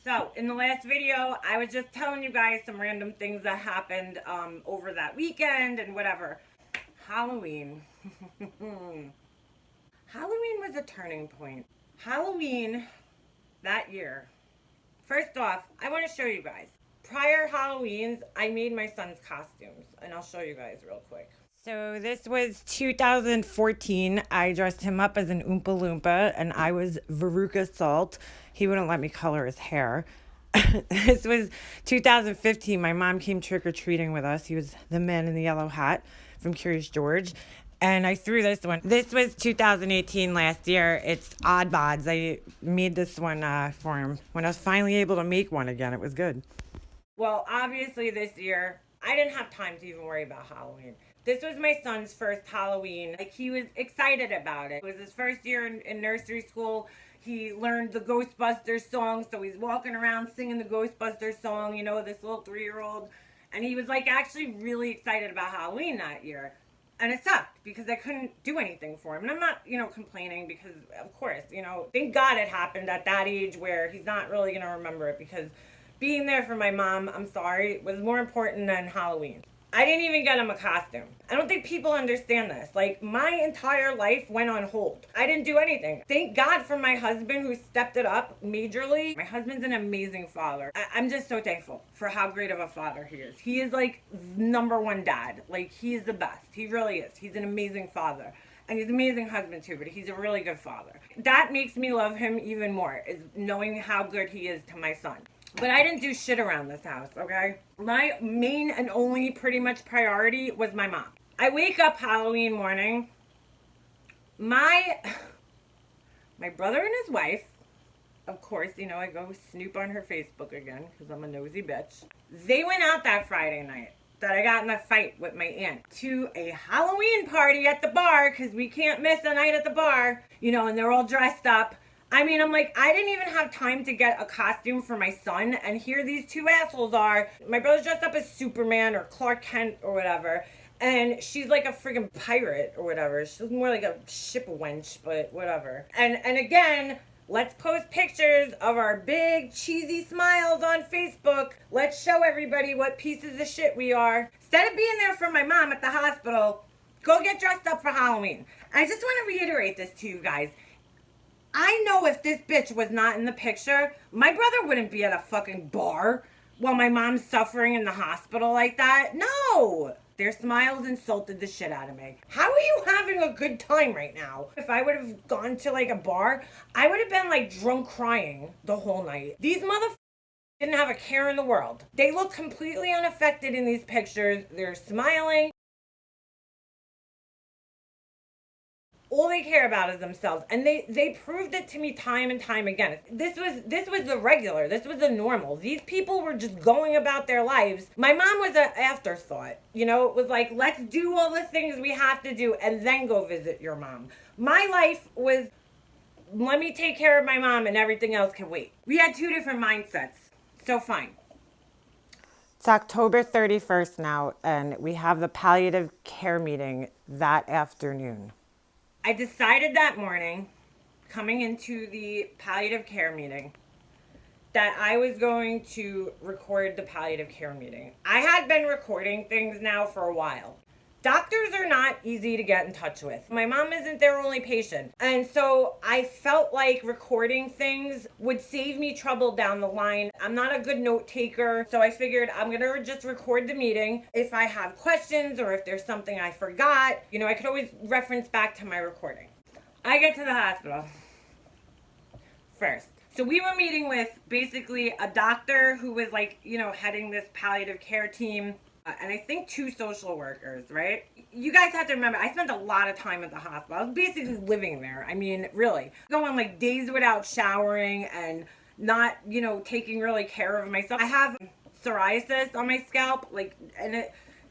So, in the last video, I was just telling you guys some random things that happened over that weekend and whatever. Halloween. Halloween was a turning point. Halloween that year. First off, I want to show you guys. Prior Halloweens, I made my son's costumes, and I'll show you guys real quick. So this was 2014. I dressed him up as an Oompa Loompa, and I was Veruca Salt. He wouldn't let me color his hair. This was 2015. My mom came trick-or-treating with us. He was the man in the yellow hat from Curious George. And I threw this one. This was 2018 last year. It's Odd Bods. I made this one for him. When I was finally able to make one again, it was good. Well, obviously this year, I didn't have time to even worry about Halloween. This was my son's first Halloween. Like, he was excited about it. It was his first year in nursery school. He learned the Ghostbusters song, so he's walking around singing the Ghostbusters song, you know, this little 3-year-old. And he was, like, actually really excited about Halloween that year. And it sucked because I couldn't do anything for him. And I'm not, complaining because, of course, thank God it happened at that age where he's not really going to remember it, because being there for my mom, I'm sorry, was more important than Halloween. I didn't even get him a costume. I don't think people understand this. Like, my entire life went on hold. I didn't do anything. Thank God for my husband who stepped it up majorly. My husband's an amazing father. I'm just so thankful for how great of a father he is. He is like #1 dad. Like, he's the best. He really is. He's an amazing father. And he's an amazing husband too, but he's a really good father. That makes me love him even more, is knowing how good he is to my son. But I didn't do shit around this house, okay? My main and only pretty much priority was my mom. I wake up Halloween morning. My brother and his wife, of course, I go snoop on her Facebook again because I'm a nosy bitch. They went out that Friday night that I got in a fight with my aunt to a Halloween party at the bar, because we can't miss a night at the bar, and they're all dressed up. I mean, I'm like, I didn't even have time to get a costume for my son, and here these two assholes are. My brother's dressed up as Superman or Clark Kent or whatever, and she's like a friggin' pirate or whatever. She's more like a ship wench, but whatever. And again, let's post pictures of our big cheesy smiles on Facebook. Let's show everybody what pieces of shit we are. Instead of being there for my mom at the hospital, go get dressed up for Halloween. I just want to reiterate this to you guys. I know if this bitch was not in the picture, my brother wouldn't be at a fucking bar while my mom's suffering in the hospital like that. No! Their smiles insulted the shit out of me. How are you having a good time right now? If I would have gone to like a bar, I would have been like drunk crying the whole night. These motherfuckers didn't have a care in the world. They look completely unaffected in these pictures. They're smiling. All they care about is themselves, and they proved it to me time and time again. This was the regular. This was the normal. These people were just going about their lives. My mom was an afterthought. It was like, let's do all the things we have to do and then go visit your mom. My life was, let me take care of my mom and everything else can wait. We had two different mindsets. So fine. It's October 31st now, and we have the palliative care meeting that afternoon. I decided that morning, coming into the palliative care meeting, that I was going to record the palliative care meeting. I had been recording things now for a while. Doctors are not easy to get in touch with. My mom isn't their only patient. And so I felt like recording things would save me trouble down the line. I'm not a good note taker, so I figured I'm gonna just record the meeting. If I have questions or if there's something I forgot, I could always reference back to my recording. I get to the hospital first. So we were meeting with basically a doctor who was like, heading this palliative care team. And I think 2 social workers, right? You guys have to remember, I spent a lot of time at the hospital. I was basically living there. I mean, really. Going like days without showering and not, taking really care of myself. I have psoriasis on my scalp, and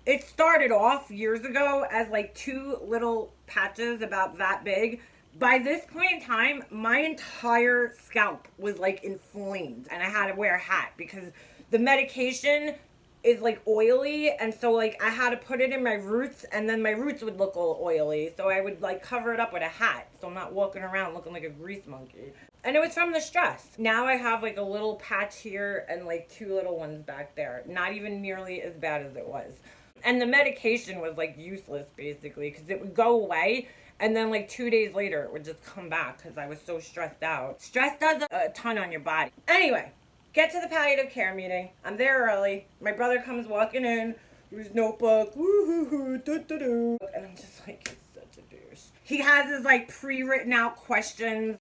it started off years ago as like 2 little patches about that big. By this point in time, my entire scalp was like inflamed, and I had to wear a hat because the medication is like oily, and so like I had to put it in my roots, and then my roots would look all oily, so I would like cover it up with a hat so I'm not walking around looking like a grease monkey. And it was from the stress. Now I have like a little patch here and like 2 little ones back there, not even nearly as bad as it was. And the medication was like useless basically, because it would go away and then like 2 days later it would just come back because I was so stressed out. Stress does a ton on your body. Anyway, get to the palliative care meeting. I'm there early. My brother comes walking in with his notebook. Woo-hoo-hoo, doo-doo-doo. And I'm just like, he's such a douche. He has his like pre-written out questions.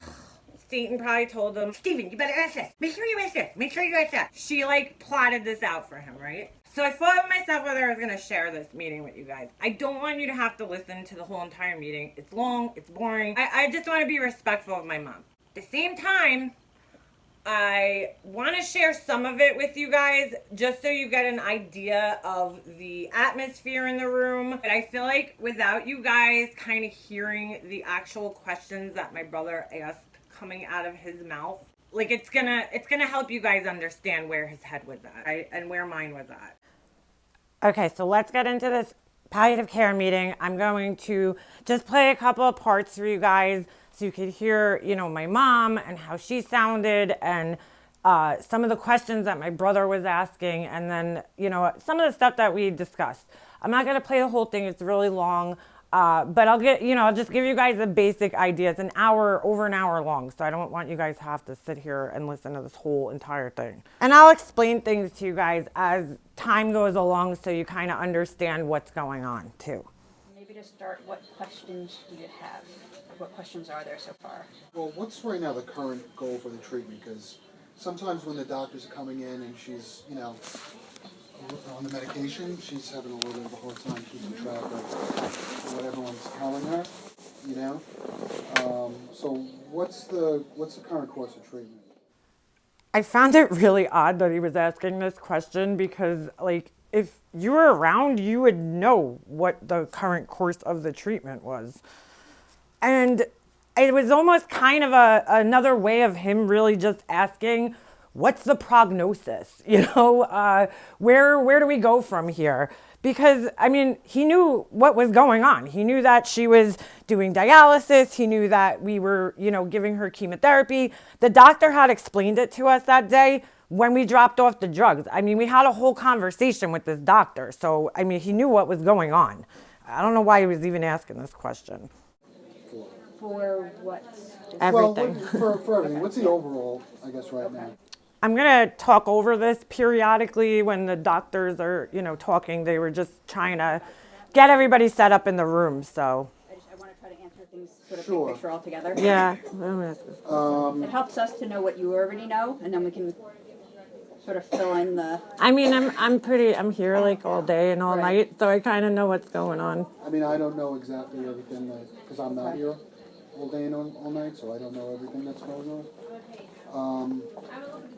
Satan probably told him, Steven, you better ask this. Make sure you ask this. Make sure you ask that. She like plotted this out for him, right? So I thought of myself whether I was going to share this meeting with you guys. I don't want you to have to listen to the whole entire meeting. It's long. It's boring. I just want to be respectful of my mom. At the same time, I want to share some of it with you guys just so you get an idea of the atmosphere in the room. But I feel like without you guys kind of hearing the actual questions that my brother asked coming out of his mouth, like it's gonna help you guys understand where his head was at, right? And where mine was at. Okay, so let's get into this palliative care meeting. I'm going to just play a couple of parts for you guys so you could hear, you know, my mom and how she sounded, and some of the questions that my brother was asking, and then, you know, some of the stuff that we discussed. I'm not going to play the whole thing. It's really long. But I'll just give you guys a basic idea. It's over an hour long, so I don't want you guys to have to sit here and listen to this whole entire thing. And I'll explain things to you guys as time goes along so you kind of understand what's going on too. Maybe to start, what questions do you have? What questions are there so far? Well, what's right now the current goal for the treatment? Because sometimes when the doctors are coming in and she's, you know, on the medication, she's having a little bit of a hard time keeping track of what everyone's telling her, you know? So what's the current course of treatment? I found it really odd that he was asking this question because, like, if you were around, you would know what the current course of the treatment was. And it was almost kind of another way of him really just asking, what's the prognosis? You know, where do we go from here? Because, I mean, he knew what was going on. He knew that she was doing dialysis. He knew that we were, you know, giving her chemotherapy. The doctor had explained it to us that day when we dropped off the drugs. I mean, we had a whole conversation with this doctor. So, I mean, he knew what was going on. I don't know why he was even asking this question. For what? Everything. Well, for everything. What's the overall, I guess, right now? I'm going to talk over this periodically when the doctors are, you know, talking. They were just trying to get everybody set up in the room, so. I want to try to answer things sort of Sure. big picture all together. Yeah. It helps us to know what you already know, and then we can sort of fill in the... I mean, I'm here like all day and all Right. night, so I kind of know what's going on. I mean, I don't know exactly everything because I'm not here all day and all night, so I don't know everything that's going on.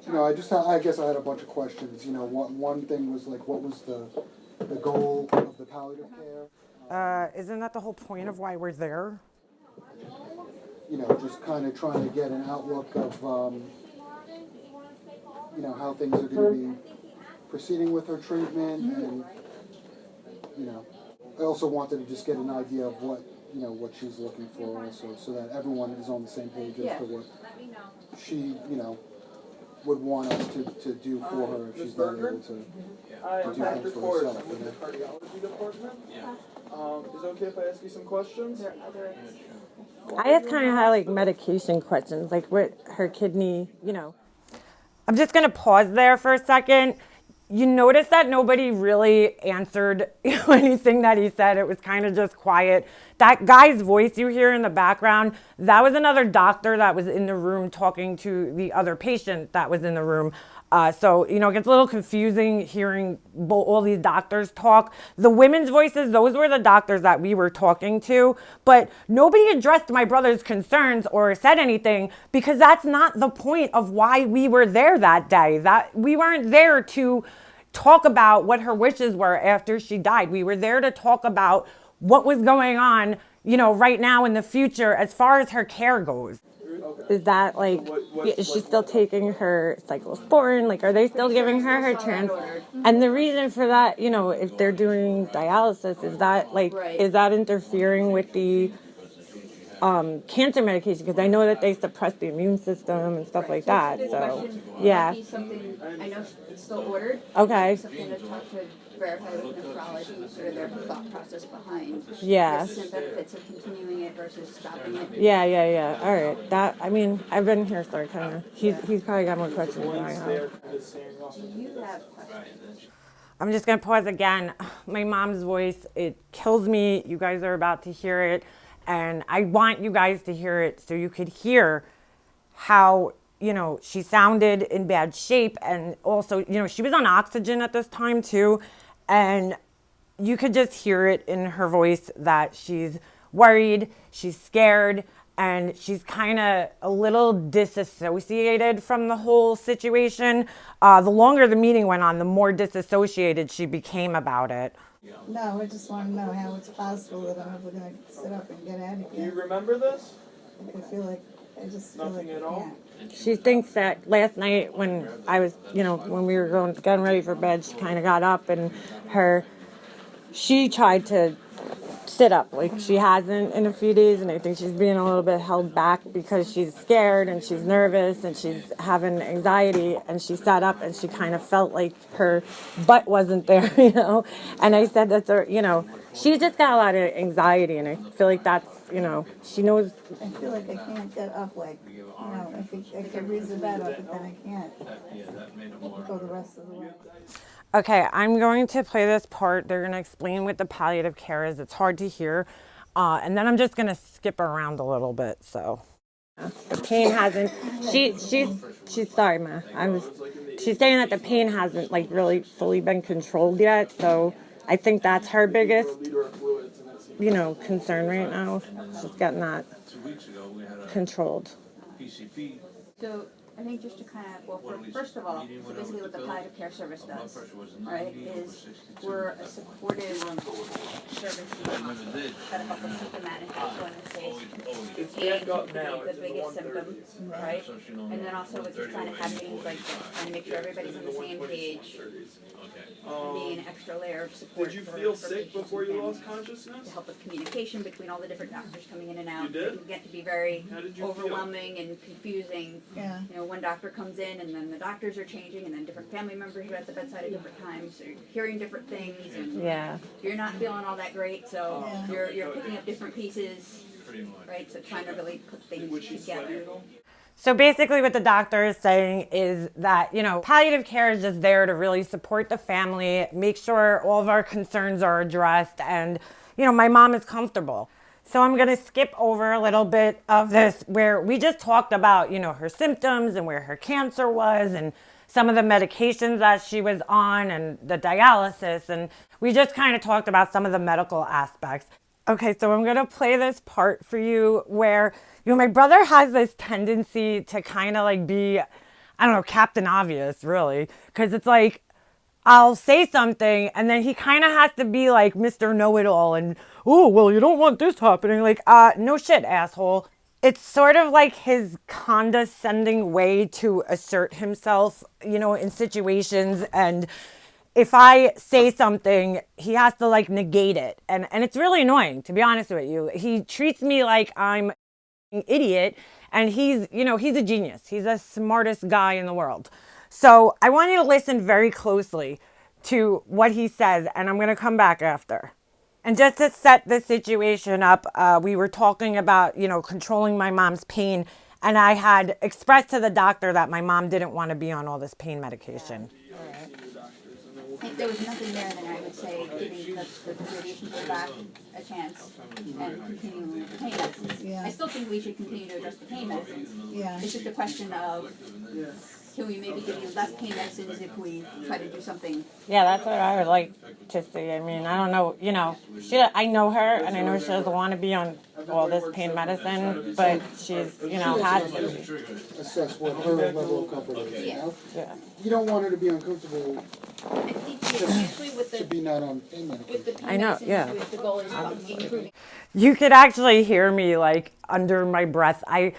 You know, I guess I had a bunch of questions. You know, one thing was like, what was the goal of the palliative care? Isn't that the whole point of why we're there? You know, just kind of trying to get an outlook of, you know, how things are going to be proceeding with her treatment, and, you know, I also wanted to just get an idea of what she's looking for also, so that everyone is on the same page as to what she, you know, would want us to do for her if she's not able to do things for herself. I'm with the cardiology department. Yeah. Is it okay if I ask you some questions? I just kind of had like medication questions, like what her kidney, you know. I'm just going to pause there for a second. You notice that nobody really answered anything that he said. It was kind of just quiet. That guy's voice you hear in the background, that was another doctor that was in the room talking to the other patient that was in the room. So, you know, it gets a little confusing hearing all these doctors talk. The women's voices, those were the doctors that we were talking to. But nobody addressed my brother's concerns or said anything, because that's not the point of why we were there that day. That we weren't there to talk about what her wishes were after she died. We were there to talk about what was going on, you know, right now in the future as far as her care goes. Okay. Is that like, is she still taking her cyclosporin? Like, are they still giving her her trans? And the reason for that, you know, if they're doing dialysis, is that like, is that interfering with the cancer medication? Because I know that they suppress the immune system and stuff like that. So, yeah. Might be something, I know it's still ordered. Okay. Something to talk to verify with nephrology, sort of their thought process behind. Yeah. Risks and benefits of continuing it versus stopping it. Yeah. All right. That, I mean, I've been here, so I kind of, he's probably got more questions than I have. Do you have questions? I'm just going to pause again. My mom's voice, it kills me. You guys are about to hear it. And I want you guys to hear it so you could hear how, you know, she sounded in bad shape. And also, you know, she was on oxygen at this time too. And you could just hear it in her voice that she's worried, she's scared, and she's kind of a little disassociated from the whole situation. The longer the meeting went on, the more disassociated she became about it. No, I just want to know how it's possible that I'm ever going to sit up and get out of Do you here. remember this? I feel like, I just feel Nothing like at I all? can't. She thinks that last night when I was, you know, when we were getting ready for bed, she kind of got up and she tried to sit up like she hasn't in a few days, and I think she's being a little bit held back because she's scared and she's nervous and she's having anxiety, and she sat up and she kind of felt like her butt wasn't there, you know. And I said that's her, you know, she's just got a lot of anxiety, and I feel like that's, you know, she knows. I feel like I can't get up, like, you know, I think I can raise the bed up, but then I can't go the rest of the way. Okay, I'm going to play this part. They're going to explain what the palliative care is. It's hard to hear. And then I'm just going to skip around a little bit. So the pain hasn't, she's sorry, Ma. She's saying that the pain hasn't like really fully been controlled yet. So I think that's her biggest, you know, concern right now. She's getting that controlled. So I think just to kind of, well, first of all, so basically what the palliative care service does, right, is we're a supportive service that help with symptom management. So in this case, pain would be the biggest symptom, right? And then also we're just trying to have meetings like this, trying to make sure everybody's on the same page, and be an extra layer of support. Did you for feel sick patients before and you lost families. consciousness? To help with communication between all the different doctors coming in and out. You did? It can get to be very How did you feel? overwhelming and confusing. Yeah. You know, one doctor comes in and then the doctors are changing and then different family members are at the bedside at different times. So you're hearing different things and Yeah. you're not feeling all that great. So Yeah. you're picking up different pieces, right? So trying to really put things together. So basically what the doctor is saying is that, you know, palliative care is just there to really support the family, make sure all of our concerns are addressed, and, you know, my mom is comfortable. So I'm going to skip over a little bit of this where we just talked about, you know, her symptoms and where her cancer was and some of the medications that she was on and the dialysis. And we just kind of talked about some of the medical aspects. Okay, so I'm going to play this part for you where, you know, my brother has this tendency to kind of like be, I don't know, Captain Obvious, really. Because it's like, I'll say something and then he kind of has to be like Mr. Know-It-All and, oh, well, you don't want this happening. Like, no shit, asshole. It's sort of like his condescending way to assert himself, you know, in situations. And if I say something, he has to like negate it. And it's really annoying, to be honest with you. He treats me like I'm an idiot, and he's, you know, he's a genius. He's the smartest guy in the world. So I want you to listen very closely to what he says, and I'm going to come back after. And just to set the situation up, we were talking about, you know, controlling my mom's pain, and I had expressed to the doctor that my mom didn't want to be on all this pain medication. If there was nothing there, then I would say giving the radiation back a chance and continuing with the pain medicines. Yeah. I still think we should continue to address the pain medicines. Yeah. It's just a question of, can we maybe give you less pain medicines if we try to do something? Yeah, that's what I would like to see. I mean, I don't know, you know, I know her, and I know she doesn't want to be on all this pain medicine, but she's, you know, has to be. Assess what her level of comfort is, you know? Yeah. You don't want her to be uncomfortable I think usually with To the, be not on pain medication. with the pain I know, medicines, yeah. the goal is improving. You could actually hear me like under my breath. I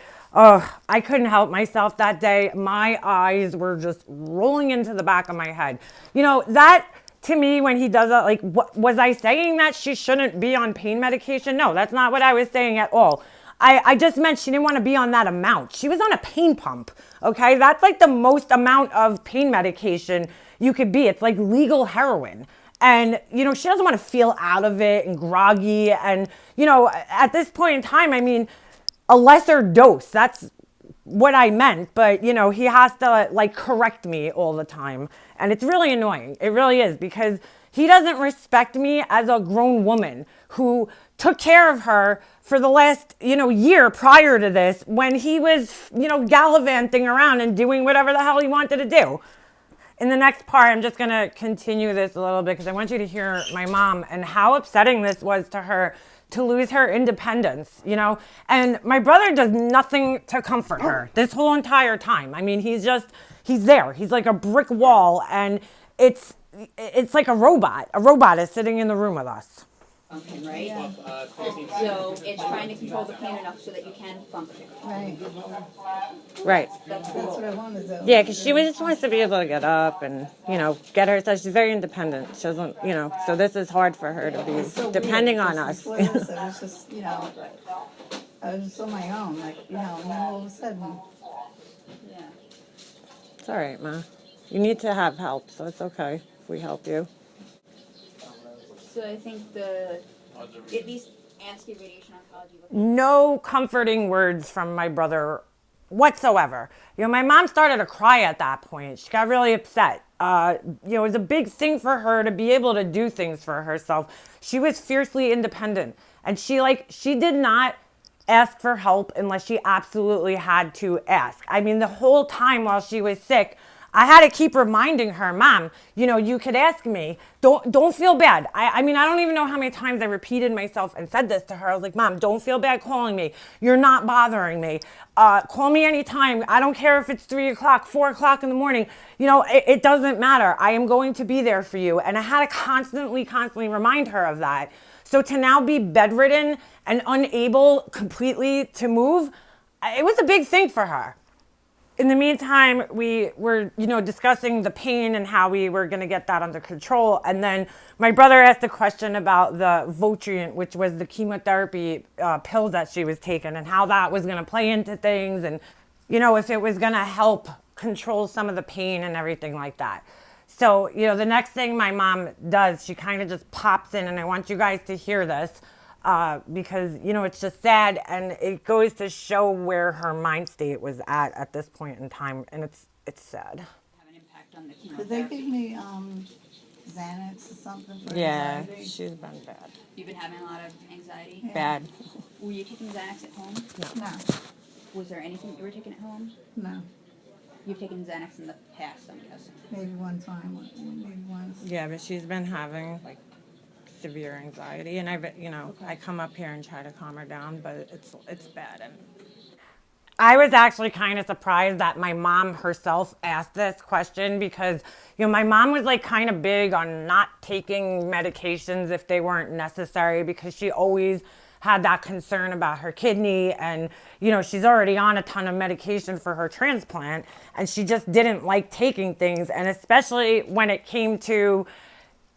couldn't help myself that day. My eyes were just rolling into the back of my head. You know, that to me, when he does that, like, was I saying that she shouldn't be on pain medication? No, that's not what I was saying at all. I just meant she didn't want to be on that amount. She was on a pain pump, okay? That's like the most amount of pain medication you could be. It's like legal heroin. And, you know, she doesn't want to feel out of it and groggy. And, you know, at this point in time, I mean, a lesser dose. That's what I meant. But, you know, he has to, like, correct me all the time. And it's really annoying. It really is, because he doesn't respect me as a grown woman who took care of her for the last, you know, year prior to this, when he was, you know, gallivanting around and doing whatever the hell he wanted to do. In the next part, I'm just going to continue this a little bit because I want you to hear my mom and how upsetting this was to her to lose her independence, you know? And my brother does nothing to comfort her this whole entire time. I mean, he's there. He's like a brick wall, and it's like a robot. A robot is sitting in the room with us. Function, right? So it's trying to control the pain enough so that you can function. Right, Right. That's the that's goal. what I wanted to. Yeah, because she just wants to be able to get up and, you know, get herself. She's very independent. She doesn't, you know, so this is hard for her to It's so be depending weird, on because us. before this, I was just, you know, I was just on my own, like, you know, and then all of a sudden, Yeah. It's all right, Ma. You need to have help, so it's okay if we help you. So I think at least ask your radiation oncology. No comforting words from my brother whatsoever. You know, my mom started to cry at that point. She got really upset. You know, it was a big thing for her to be able to do things for herself. She was fiercely independent, and she did not ask for help unless she absolutely had to ask. I mean, the whole time while she was sick, I had to keep reminding her, Mom, you know, you could ask me. Don't feel bad. I mean, I don't even know how many times I repeated myself and said this to her. I was like, Mom, don't feel bad calling me. You're not bothering me. Call me anytime. I don't care if it's 3 o'clock, 4 o'clock in the morning. You know, it doesn't matter. I am going to be there for you. And I had to constantly remind her of that. So to now be bedridden and unable completely to move, it was a big thing for her. In the meantime, we were, you know, discussing the pain and how we were going to get that under control. And then my brother asked a question about the Votrient, which was the chemotherapy pills that she was taking, and how that was going to play into things, and, you know, if it was going to help control some of the pain and everything like that. So, you know, the next thing my mom does, she kind of just pops in, and I want you guys to hear this. Because, you know, it's just sad, and it goes to show where her mind state was at this point in time, and it's sad. Have an impact on the did they chemotherapy. give me, Xanax or something for Yeah, anxiety? she's been bad. You've been having a lot of anxiety. Yeah. Bad. Were you taking Xanax at home? No, Was there anything you were taking at home? no, You've taken Xanax in the past, I'm guessing. maybe one time, maybe once. Yeah, but she's been having, like, severe anxiety, and I come up here and try to calm her down, but it's bad. And I was actually kind of surprised that my mom herself asked this question, because, you know, my mom was like kind of big on not taking medications if they weren't necessary, because she always had that concern about her kidney, and, you know, she's already on a ton of medication for her transplant, and she just didn't like taking things, and especially when it came to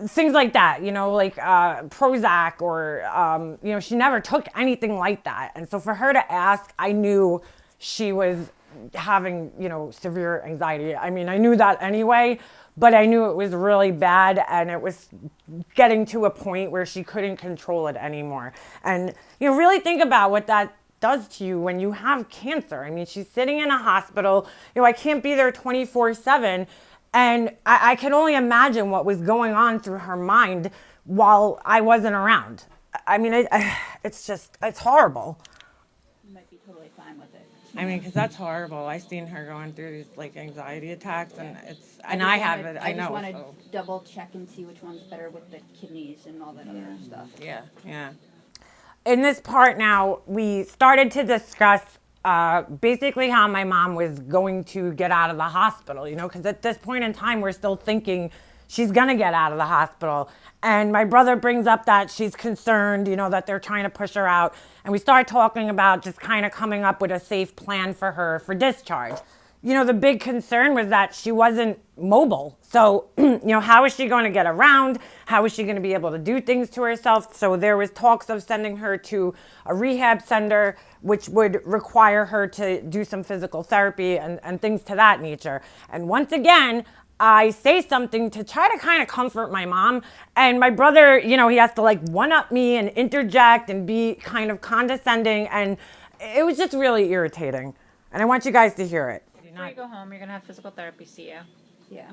things like that, you know, like Prozac, or, you know, she never took anything like that. And so for her to ask, I knew she was having, you know, severe anxiety. I mean, I knew that anyway, but I knew it was really bad, and it was getting to a point where she couldn't control it anymore. And, you know, really think about what that does to you when you have cancer. I mean, she's sitting in a hospital, you know, I can't be there 24/7. And I can only imagine what was going on through her mind while I wasn't around. I mean, it's horrible. You might be totally fine with it. I mean, because that's horrible. I seen her going through these, like, anxiety attacks, and I just know. want to So. double check and see which one's better with the kidneys and all that other stuff. Yeah. In this part now, we started to discuss basically how my mom was going to get out of the hospital, you know, because at this point in time, we're still thinking she's going to get out of the hospital. And my brother brings up that she's concerned, that they're trying to push her out. And we start talking about just kind of coming up with a safe plan for her for discharge. The big concern was that she wasn't mobile. So, how is she going to get around? How is she going to be able to do things to herself? So there was talks of sending her to a rehab center, which would require her to do some physical therapy and things to that nature. And once again, I say something to try to kind of comfort my mom. And my brother, he has to like one-up me and interject and be kind of condescending. And it was just really irritating. And I want you guys to hear it. Before you go home, you're gonna have physical therapy see you. Yeah.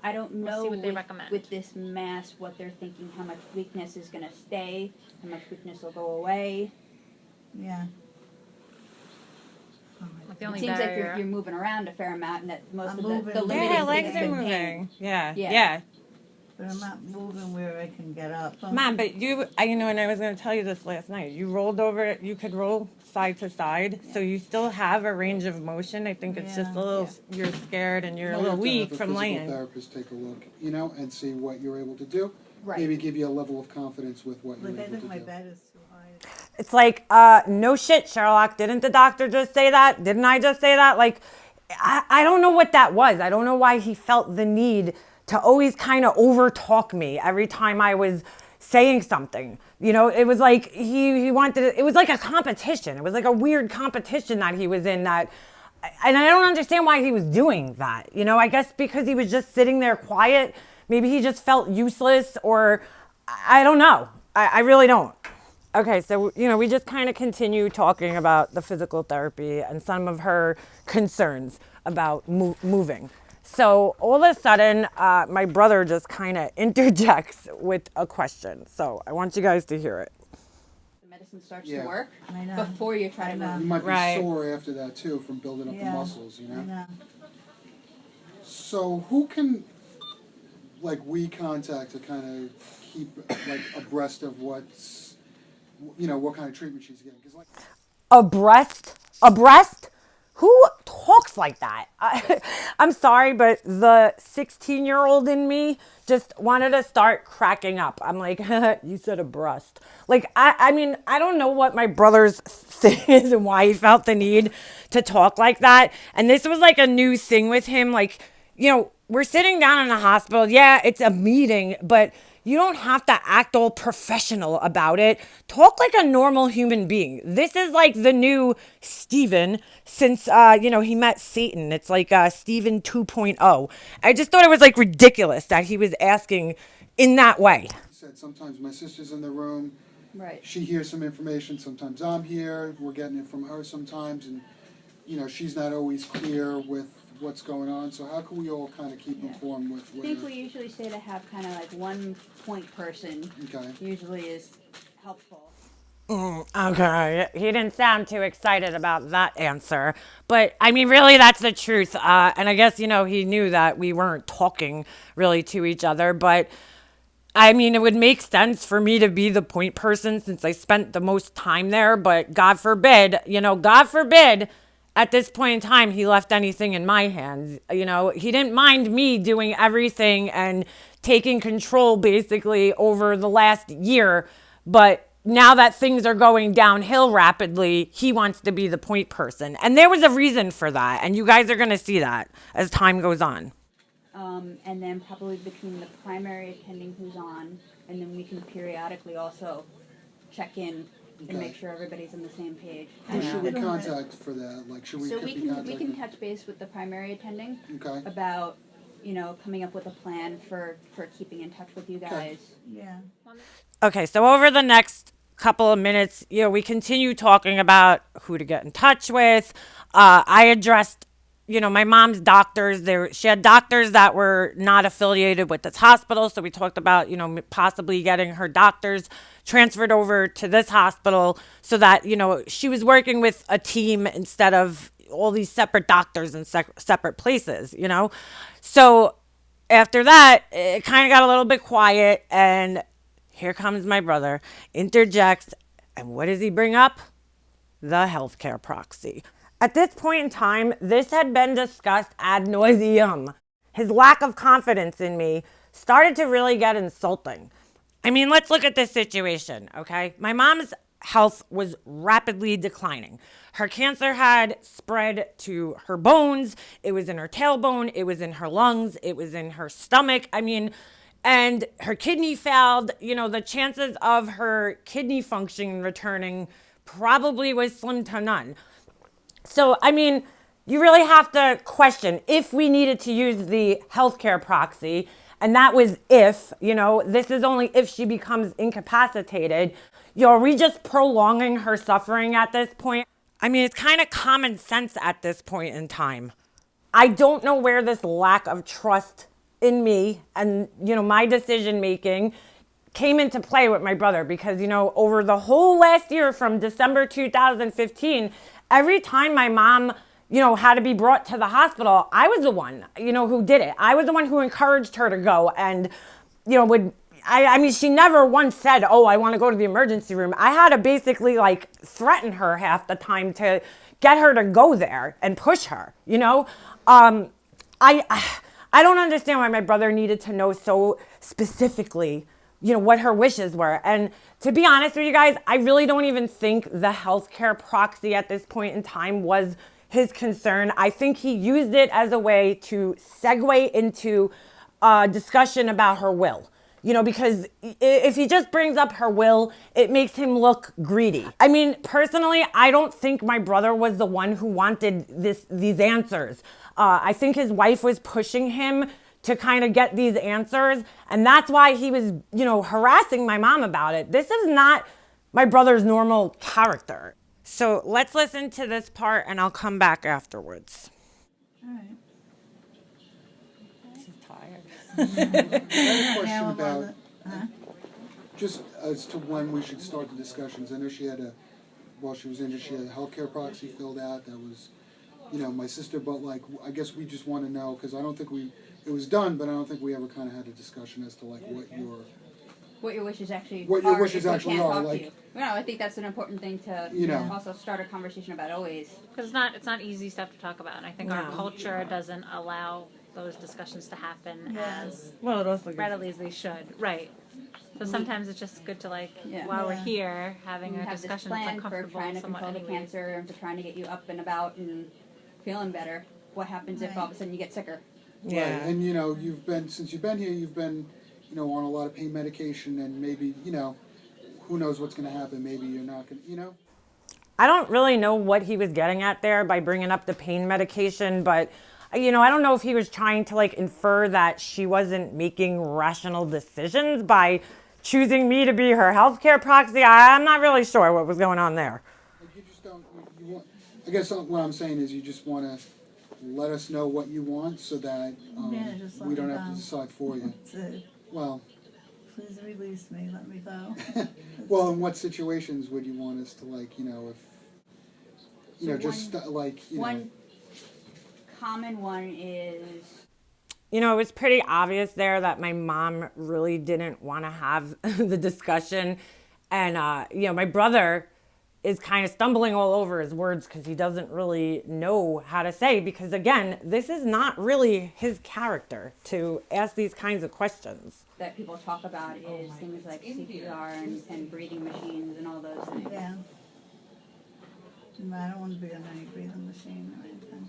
I don't know see what they recommend. with this mass what they're thinking, how much weakness is gonna stay, how much weakness will go away. Yeah. Like the It only seems like barrier. you're moving around a fair amount, and that most I'm of moving. the limit Yeah, is legs the are pain. moving. Yeah. Yeah. But I'm not moving where I can get up. Mom, but and I was going to tell you this last night. You rolled over, you could roll side to side, so you still have a range of motion. I think it's just a little, you're scared and you're a Might little have to weak have a from physical laying. therapist take a look, and see what you're able to do. Right. Maybe give you a level of confidence with what you're Like I able think to my do. bed is too high. It's like, no shit, Sherlock. Didn't the doctor just say that? Didn't I just say that? Like, I don't know what that was. I don't know why he felt the need to always kind of over talk me every time I was saying something. It was like he wanted it was like a competition. It was like a weird competition that he was in and I don't understand why he was doing that. I guess because he was just sitting there quiet. Maybe he just felt useless or I don't know. I really don't. Okay, so, we just kind of continue talking about the physical therapy and some of her concerns about moving. So all of a sudden, my brother just kind of interjects with a question. So I want you guys to hear it. The medicine starts Yeah. to work I know. before you try to I know. move. You might be Right. sore after that too from building up the Yeah. muscles, I know. So who can we contact to kind of keep abreast of what's what kind of treatment she's getting? 'Cause, A breast? Who talks like that? I'm sorry, but the 16-year-old in me just wanted to start cracking up. I'm like, you said a breast. Like, I mean, I don't know what my brother's thing is and why he felt the need to talk like that. And this was like a new thing with him. Like, we're sitting down in a hospital. Yeah, it's a meeting, but you don't have to act all professional about it. Talk like a normal human being. This is like the new Steven since, he met Satan. It's like Steven 2.0. I just thought it was like ridiculous that he was asking in that way. I said sometimes my sister's in the room. Right. She hears some information. Sometimes I'm here. We're getting it from her sometimes, and she's not always clear with what's going on. So how can we all kind of keep informed with I what? think we usually say to have kind of like one point person. Okay. Usually is helpful. Okay, he didn't sound too excited about that answer. But, I mean, really, that's the truth. And I guess, he knew that we weren't talking really to each other. But, I mean, it would make sense for me to be the point person since I spent the most time there. But God forbid, at this point in time, he left anything in my hands. He didn't mind me doing everything and taking control basically over the last year. But now that things are going downhill rapidly, he wants to be the point person. And there was a reason for that. And you guys are going to see that as time goes on. And then probably between the primary attending who's on, and then we can periodically also check in and Okay. make sure everybody's on the same page. Who should we contact for that? Should we So be we can contacting? touch base with the primary attending Okay. about coming up with a plan for keeping in touch with you guys. Yeah. Okay, so over the next couple of minutes, we continue talking about who to get in touch with. I addressed, my mom's doctors. She had doctors that were not affiliated with this hospital, so we talked about, possibly getting her doctors transferred over to this hospital so that, she was working with a team instead of all these separate doctors in separate places, So after that, it kind of got a little bit quiet, and here comes my brother, interjects, and what does he bring up? The healthcare proxy. At this point in time, this had been discussed ad nauseum. his lack of confidence in me started to really get insulting. I mean, let's look at this situation, okay? My mom's health was rapidly declining. Her cancer had spread to her bones. It was in her tailbone. It was in her lungs. It was in her stomach. I mean, and her kidney failed. You know, the chances of her kidney function returning probably was slim to none. So, I mean, you really have to question if we needed to use the healthcare proxy. And that was if, you know, this is only if she becomes incapacitated. You know, are we just prolonging her suffering at this point? I mean, it's kind of common sense at this point in time. I don't know where this lack of trust in me and, you know, my decision making came into play with my brother because, you know, over the whole last year from December 2015, every time my mom, you know, had to be brought to the hospital, I was the one, you know, who did it. I was the one who encouraged her to go and, you know, I mean, she never once said, oh, I want to go to the emergency room. I had to basically like threaten her half the time to get her to go there and push her, you know? I don't understand why my brother needed to know so specifically, you know, what her wishes were. And to be honest with you guys, I really don't even think the healthcare proxy at this point in time was his concern. I think he used it as a way to segue into a discussion about her will. You know, because if he just brings up her will, it makes him look greedy. I mean, personally, I don't think my brother was the one who wanted these answers. I think his wife was pushing him to kind of get these answers. And that's why he was, you know, harassing my mom about it. This is not my brother's normal character. So let's listen to this part and I'll come back afterwards. All right. She's tired. I had a question Now about huh? just as to when we should start the discussions. I know she had while she was injured, she had a healthcare proxy filled out. That was, you know, my sister, but like, I guess we just want to know, because I don't think it was done, but I don't think we ever kind of had a discussion as to like what your wishes actually What your wishes actually are, talk like- to you. No, I think that's an important thing to You know. also start a conversation about always. Because it's not easy stuff to talk about, and I think our No. culture doesn't allow those discussions to happen Yeah. as Well, it also readily as they should. Right. So sometimes it's just good to Yeah. while we're Yeah. here, having You a have this discussion that's plan for uncomfortable trying to somewhat control the anyways. cancer and for trying to get you up and about and feeling better. What happens if Right. all of a sudden you get sicker? Right. And you know, since you've been here, you've been, you know, on a lot of pain medication, and maybe, you know, who knows what's going to happen. Maybe you're not going to, you know. I don't really know what he was getting at there by bringing up the pain medication, but, you know, I don't know if he was trying to like infer that she wasn't making rational decisions by choosing me to be her healthcare proxy. I'm not really sure what was going on there. Like you just don't. You want. I guess what I'm saying is you just want to let us know what you want, so that Yeah, just let we me don't have know. to decide for you. That's it. Well, Please release me. Let me go. well, in what situations would you want us to, like, you know, if you So know, just like, you know. One common one is You know, it was pretty obvious there that my mom really didn't want to have the discussion. And, you know, my brother is kind of stumbling all over his words because he doesn't really know how to say, because, again, this is not really his character to ask these kinds of questions. that people talk about is things like CPR and breathing machines and all those things. Yeah. No, I don't want to be on any breathing machine or anything.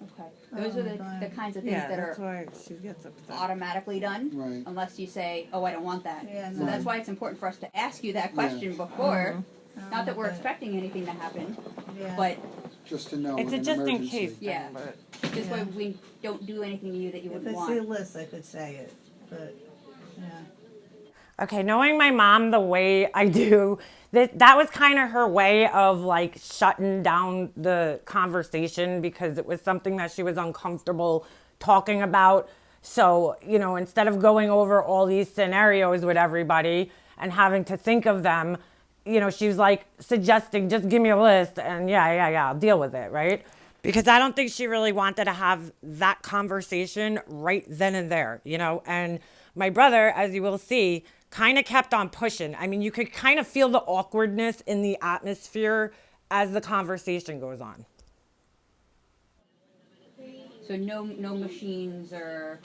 Okay. Those are the kinds of things that are why she gets upset. automatically done, Right. unless you say, "Oh, I don't want that." Yeah, So no. that's why it's important for us to ask you that question before. Not that we're Okay. expecting anything to happen, Yeah. but Just to know. It's a in an just in emergency. case thing, Yeah. but this way Yeah. we don't do anything to you that you If wouldn't I see a want. list, I could say it, but, yeah. Okay, knowing my mom the way I do, that was kind of her way of like shutting down the conversation because it was something that she was uncomfortable talking about. So, you know, instead of going over all these scenarios with everybody and having to think of them, you know, she was like suggesting, just give me a list and yeah, I'll deal with it, right? Because I don't think she really wanted to have that conversation right then and there, you know? And my brother, as you will see, kind of kept on pushing. I mean, you could kind of feel the awkwardness in the atmosphere as the conversation goes on. So So no machines or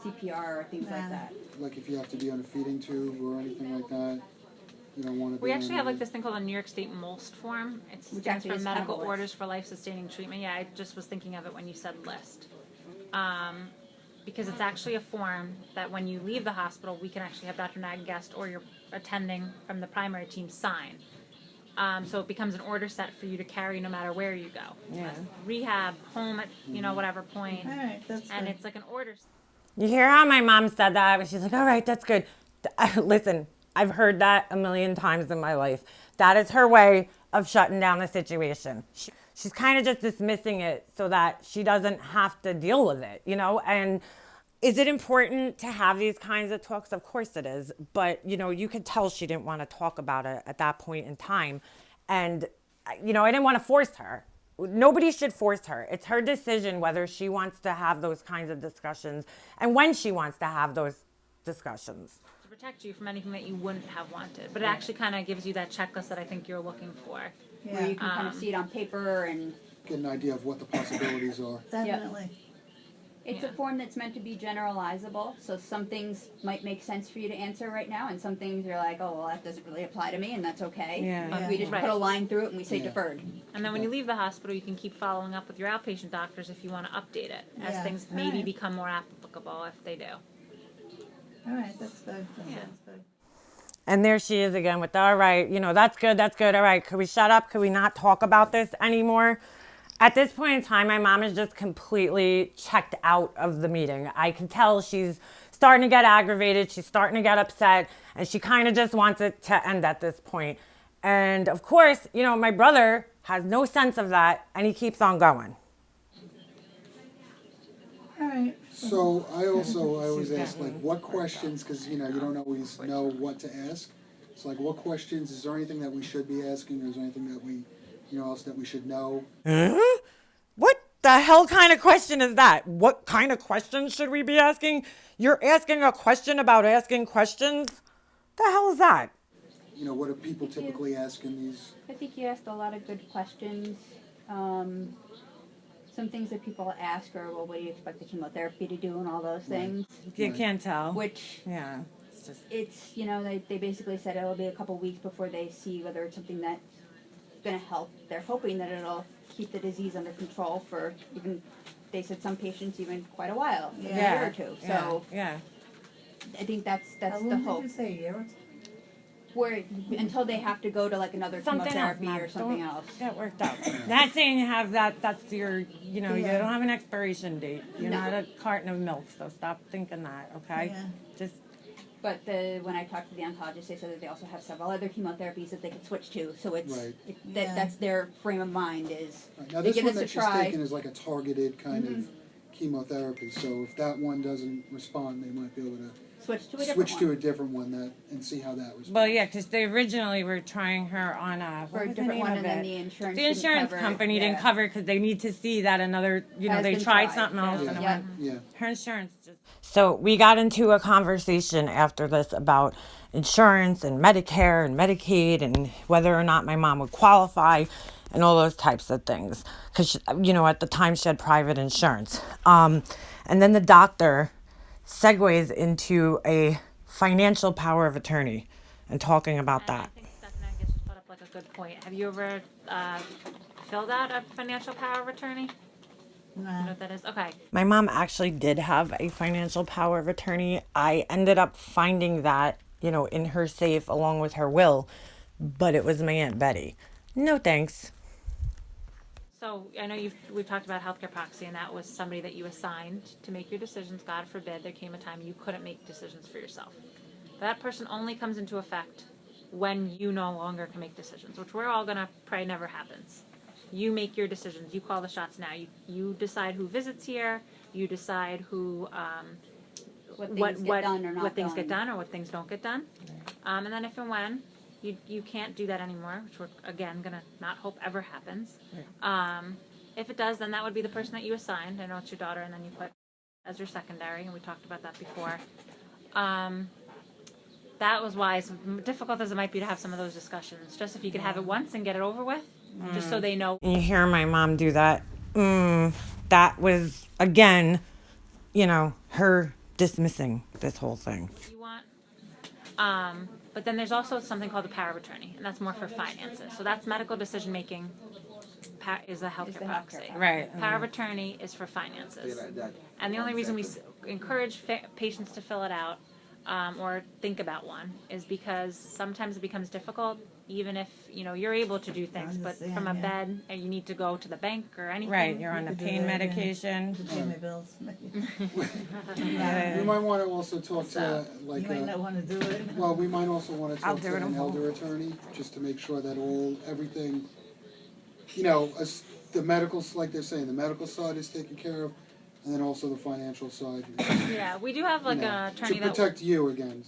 CPR or things like that. Like if you have to be on a feeding tube or anything like that, you don't want to. We actually have like this thing called a New York State MOLST form. It Which stands actually for is kind of Medical a list. Orders for Life-Sustaining Treatment. Yeah, I just was thinking of it when you said list. Because it's actually a form that when you leave the hospital, we can actually have Dr. Nagast or your attending from the primary team sign. So it becomes an order set for you to carry no matter where you go. Yeah. Rehab, home at, whatever point. All right, that's And good. it's like an order. You hear how my mom said that? She's like, all right, that's good. Listen, I've heard that a million times in my life. That is her way of shutting down the situation. She's kind of just dismissing it so that she doesn't have to deal with it, And is it important to have these kinds of talks? Of course it is. But, you could tell she didn't want to talk about it at that point in time. And, I didn't want to force her. Nobody should force her. It's her decision whether she wants to have those kinds of discussions and when she wants to have those discussions. To protect you from anything that you wouldn't have wanted. But it actually kind of gives you that checklist that I think you're looking for. Where you can kind of see it on paper and Get an idea of what the possibilities are. Definitely. it's a form that's meant to be generalizable. So some things might make sense for you to answer right now, and some things you're like, oh, well, that doesn't really apply to me, and that's okay. Yeah. We just Right. put a line through it and we say Yeah. deferred. And then when you leave the hospital, you can keep following up with your outpatient doctors if you want to update it as Yeah. things All maybe right. become more applicable if they do. All right, that's good. That Yeah. sounds good. And there she is again with, all right, that's good. All right, could we shut up? Could we not talk about this anymore? At this point in time, my mom is just completely checked out of the meeting. I can tell she's starting to get aggravated. She's starting to get upset. And she kind of just wants it to end at this point. And of course, my brother has no sense of that. And he keeps on going. All right. So I always ask, like, what questions, because, you don't always know what to ask. It's like, what questions, is there anything that we should be asking, or is there anything that we, else that we should know? What the hell kind of question is that? What kind of questions should we be asking? You're asking a question about asking questions? The hell is that? What do people typically ask in these? I think you asked a lot of good questions. Some things that people ask are, well, what do you expect the chemotherapy to do and all those things. You can't tell. Which Yeah. it's, they basically said it'll be a couple weeks before they see whether it's something that's going to help. They're hoping that it'll keep the disease under control for even, they said some patients even quite a while, a year or two. So yeah. I think that's How the long hope. did you say, a year? Where until they have to go to like another Something chemotherapy else, or Mom. something Don't else. get worked up. Not saying you have that's your, you don't have an expiration date. You're No. not a carton of milk, so stop thinking that, okay? Yeah. Just, But when I talked to the oncologist, they said that they also have several other chemotherapies that they could switch to. So it's Right. Yeah. that's their frame of mind is Right. Now, they this give one us a that she's try. taking is like a targeted kind of chemotherapy. So if that one doesn't respond, they might be able to Switch to a different switch one. to a different one and see how that responds. well, yeah, because they originally were trying her on For a different one, and then the insurance. The didn't insurance cover it. company didn't Yeah. cover because they need to see that another, Has they been tried tried, something else so, and it yeah. went. Yeah. Her insurance just. So we got into a conversation after this about insurance and Medicare and Medicaid and whether or not my mom would qualify and all those types of things. Because, at the time she had private insurance. And then the doctor segues into a financial power of attorney and talking about And I that. think Stephanie just put up like a good point. Have you ever filled out a financial power of attorney? You know Nah. what that is? Okay. My mom actually did have a financial power of attorney. I ended up finding that, in her safe along with her will, but it was my Aunt Betty. No thanks. So I know we've talked about healthcare proxy, and that was somebody that you assigned to make your decisions. God forbid there came a time you couldn't make decisions for yourself. That person only comes into effect when you no longer can make decisions, which we're all gonna pray never happens. You make your decisions. You call the shots now. You decide who visits here. You decide who What things get done or not what things get done. done or what things don't get done. And then if and when you can't do that anymore, which we're again gonna not hope ever happens. If it does, then that would be the person that you assigned. I know it's your daughter, and then you put as your secondary, and we talked about that before. That was why, as difficult as it might be to have some of those discussions, just if you could have it once and get it over with, just so they know. You hear my mom do that. that was, again, her dismissing this whole thing. You want, but then there's also something called the power of attorney, and that's more for finances. So that's medical decision making. Is a healthcare proxy. Right. Power of attorney is for finances. And the only reason we encourage patients to fill it out or think about one is because sometimes it becomes difficult, even if you're able to do things, but from a bed and you need to go to the bank or anything. Right, you're on a pain medication. Pay my bills. We might want to also talk to You might not wanna do it. well, we might also want to I'll talk do to it an at home. elder attorney, just to make sure that everything, as the medical, like they're saying, the medical side is taken care of, and then also the financial side. Yeah, we do have like an attorney to that protect you again,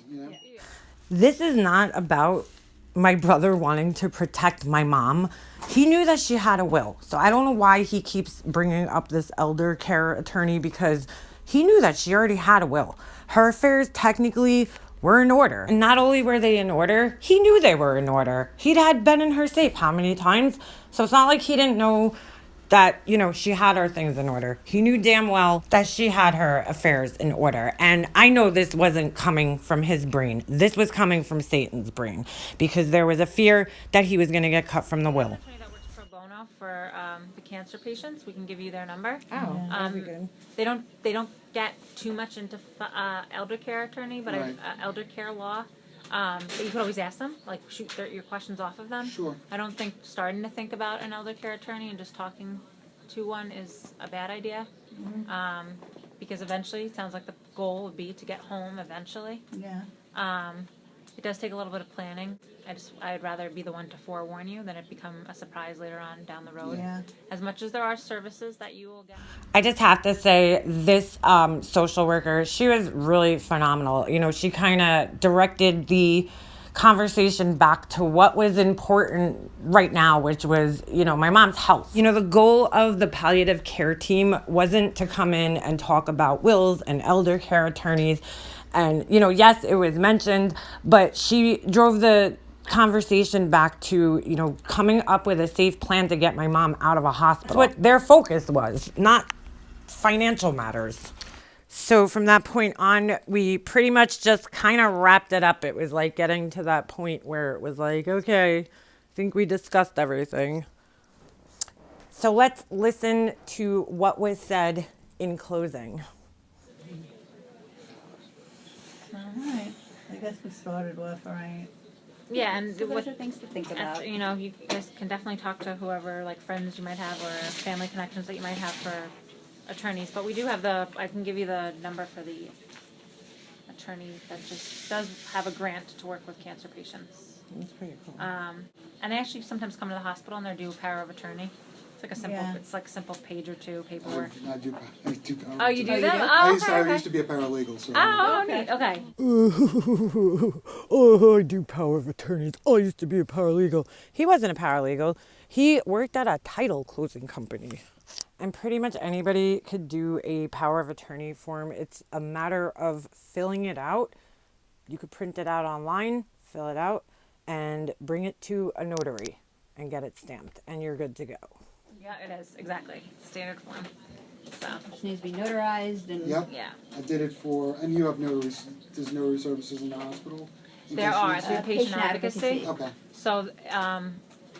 This is not about my brother wanting to protect my mom. He knew that she had a will. So I don't know why he keeps bringing up this elder care attorney, because he knew that she already had a will. Her affairs technically were in order. And not only were they in order, he knew they were in order. He'd had been in her safe how many times? So it's not like he didn't know that, she had her things in order. He knew damn well that she had her affairs in order. And I know this wasn't coming from his brain. This was coming from Satan's brain, because there was a fear that he was going to get cut from the will. attorney that works pro bono for the cancer patients. We can give you their number. Oh, that'd be good. They don't get too much into elder care attorney, but Right. elder care law. But you could always ask them, like shoot your questions off of them. Sure. I don't think starting to think about an elder care attorney and just talking to one is a bad idea. Because eventually, it sounds like the goal would be to get home eventually. Yeah. It does take a little bit of planning. I'd rather be the one to forewarn you than it become a surprise later on down the road. Yeah. As much as there are services that you will get. I just have to say, this social worker, she was really phenomenal. She kind of directed the conversation back to what was important right now, which was, my mom's health. The goal of the palliative care team wasn't to come in and talk about wills and elder care attorneys. And, yes, it was mentioned, but she drove the conversation back to, coming up with a safe plan to get my mom out of a hospital. That's what their focus was, not financial matters. So from that point on, we pretty much just kind of wrapped it up. It was like getting to that point where it was like, okay, I think we discussed everything. So let's listen to what was said in closing. All right. I guess we started off all right. Yeah, and So those are things to think about. you guys can definitely talk to whoever, like friends you might have or family connections that you might have for attorneys. But we do have I can give you the number for the attorney that just does have a grant to work with cancer patients. That's pretty cool. And they actually sometimes come to the hospital and they do power of attorney. It's like a simple, Yeah. it's like a simple page or two paperwork. I do power. Oh, you do attorney. that? do? Oh, I okay, used to be a paralegal, so. Oh, neat. Okay. Oh, I do power of attorneys. I used to be a paralegal. He wasn't a paralegal. He worked at a title closing company. And pretty much anybody could do a power of attorney form. It's a matter of filling it out. You could print it out online, fill it out, and bring it to a notary and get it stamped, and you're good to go. Yeah, it is exactly standard form. So Which needs to be notarized and. Yep. yeah, I did it and you have notaries, there's notary services in the hospital? In there case are you- through patient advocacy. Okay, So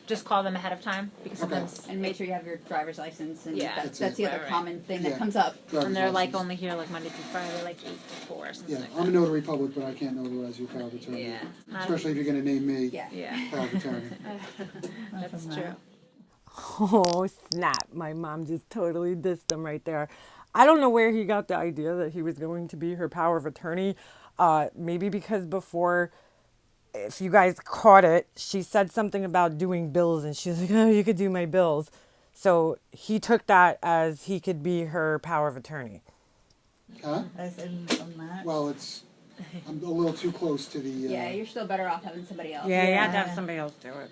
just call them ahead of time because Okay. sometimes And make sure you have your driver's license and Yeah. that's That's the it. other Right. common thing Yeah. that comes up. driver's and they're like license. only here like Monday through Friday, like 8 to 4 or something Yeah, like I'm a that. notary public, but I can't notarize your power of attorney. Yeah, not- Especially if you're gonna name me Yeah. Yeah, power of attorney. that's from true. that. Oh, snap. My mom just totally dissed him right there. I don't know where he got the idea that he was going to be her power of attorney. Maybe because before, if you guys caught it, she said something about doing bills, and she's like, oh, you could do my bills. So he took that as he could be her power of attorney. Huh? I said from that. Well, I'm a little too close to the, Yeah, you're still better off having somebody else. Yeah, you have to Yeah. have somebody else do it.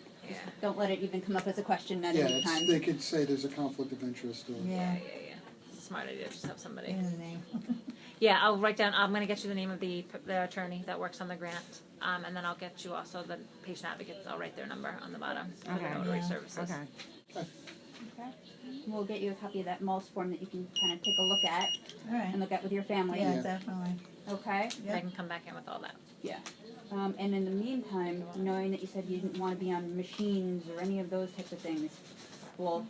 Don't let it even come up as a question at yeah, any time. they could say there's a conflict of interest or. Yeah. Yeah. It's a smart idea. Just have somebody. In the name. Yeah, I'll write down. I'm going to get you the name of the attorney that works on the grant, and then I'll get you also the patient advocates. I'll write their number on the bottom for Okay. the notary Yeah. services. Okay. Okay. we'll get you a copy of that MOLS form that you can kind of take a look at All right. and look at with your family. Yeah, Yeah. definitely. Okay? Yep. I can come back in with all that. Yeah. And in the meantime, knowing that you said you didn't want to be on machines or any of those types of things, we'll